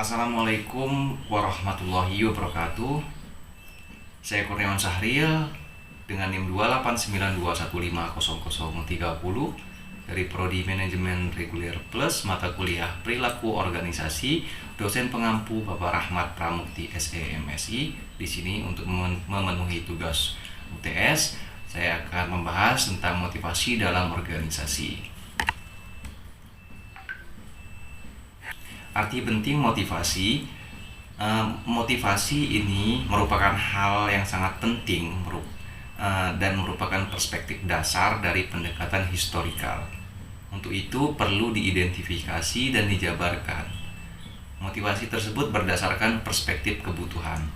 Assalamualaikum warahmatullahi wabarakatuh. Saya Kurniawan Sahril dengan NIM 28921500030 dari Prodi Manajemen Reguler Plus mata kuliah Perilaku Organisasi, dosen pengampu Bapak Rahmat Pramukti SEMSI. Di sini untuk memenuhi tugas UTS, saya akan membahas tentang motivasi dalam organisasi. Arti penting motivasi. Motivasi ini merupakan hal yang sangat penting dan merupakan perspektif dasar dari pendekatan historikal. Untuk itu perlu diidentifikasi dan dijabarkan. Motivasi tersebut berdasarkan perspektif kebutuhan,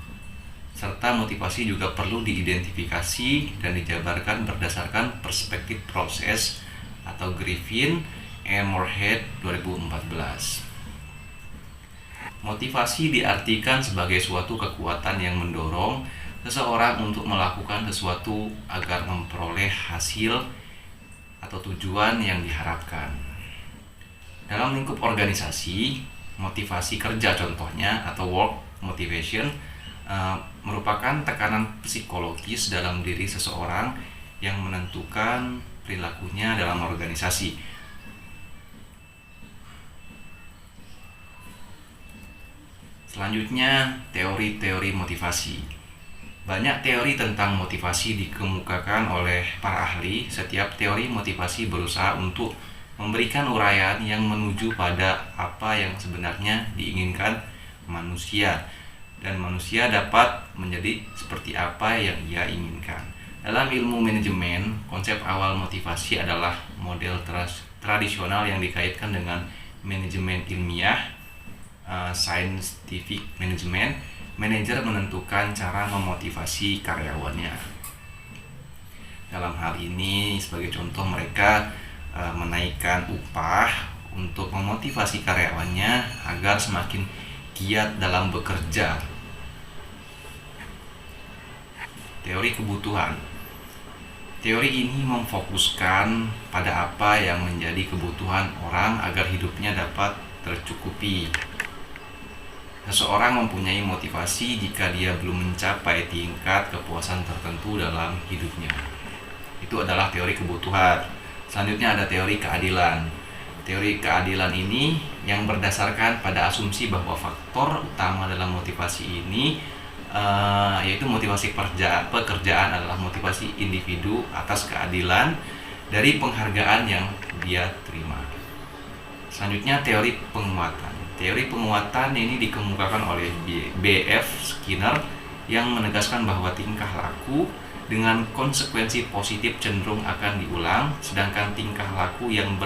serta motivasi juga perlu diidentifikasi dan dijabarkan berdasarkan perspektif proses atau Griffin and Moorhead 2014. Motivasi diartikan sebagai suatu kekuatan yang mendorong seseorang untuk melakukan sesuatu agar memperoleh hasil atau tujuan yang diharapkan. Dalam lingkup organisasi, motivasi kerja contohnya atau work motivation merupakan tekanan psikologis dalam diri seseorang yang menentukan perilakunya dalam organisasi. Selanjutnya, teori-teori motivasi. Banyak teori tentang motivasi dikemukakan oleh para ahli. Setiap teori motivasi berusaha untuk memberikan uraian yang menuju pada apa yang sebenarnya diinginkan manusia, dan manusia dapat menjadi seperti apa yang ia inginkan. Dalam ilmu manajemen, konsep awal motivasi adalah model tradisional yang dikaitkan dengan manajemen ilmiah, scientific management. Manajer menentukan cara memotivasi karyawannya. Dalam hal ini, sebagai contoh, mereka menaikkan upah untuk memotivasi karyawannya agar semakin giat dalam bekerja. Teori kebutuhan. Teori ini memfokuskan pada apa yang menjadi kebutuhan orang agar hidupnya dapat tercukupi. Seseorang mempunyai motivasi jika dia belum mencapai tingkat kepuasan tertentu dalam hidupnya. Itu adalah teori kebutuhan. Selanjutnya ada teori keadilan. Teori keadilan ini yang berdasarkan pada asumsi bahwa faktor utama dalam motivasi ini yaitu motivasi pekerjaan adalah motivasi individu atas keadilan dari penghargaan yang dia terima. Selanjutnya teori penguatan. Teori penguatan ini dikemukakan oleh B.F. Skinner yang menegaskan bahwa tingkah laku dengan konsekuensi positif cenderung akan diulang, sedangkan tingkah laku yang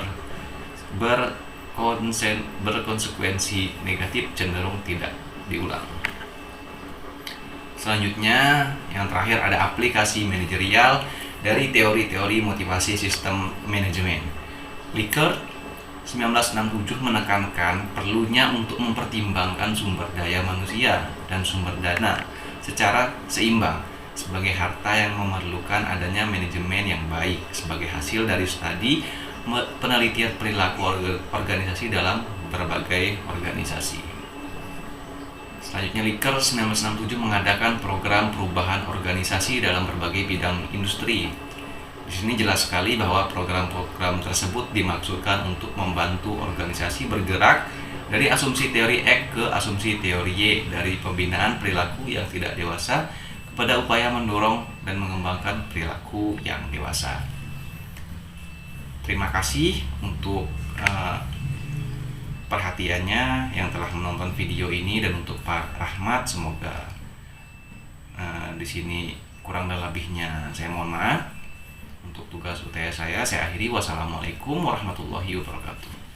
berkonsekuensi negatif cenderung tidak diulang. Selanjutnya, yang terakhir ada aplikasi manajerial dari teori-teori motivasi sistem manajemen. Likert 1967 menekankan perlunya untuk mempertimbangkan sumber daya manusia dan sumber dana secara seimbang sebagai harta yang memerlukan adanya manajemen yang baik sebagai hasil dari studi penelitian perilaku organisasi dalam berbagai organisasi. Selanjutnya, Likert 1967 mengadakan program perubahan organisasi dalam berbagai bidang industri. Di sini jelas sekali bahwa program-program tersebut dimaksudkan untuk membantu organisasi bergerak dari asumsi teori X ke asumsi teori Y, dari pembinaan perilaku yang tidak dewasa kepada upaya mendorong dan mengembangkan perilaku yang dewasa. Terima kasih untuk perhatiannya yang telah menonton video ini, dan untuk Pak Rahmat semoga di sini kurang dan lebihnya saya mohon maaf. Untuk tugas UTS saya akhiri. Wassalamualaikum warahmatullahi wabarakatuh.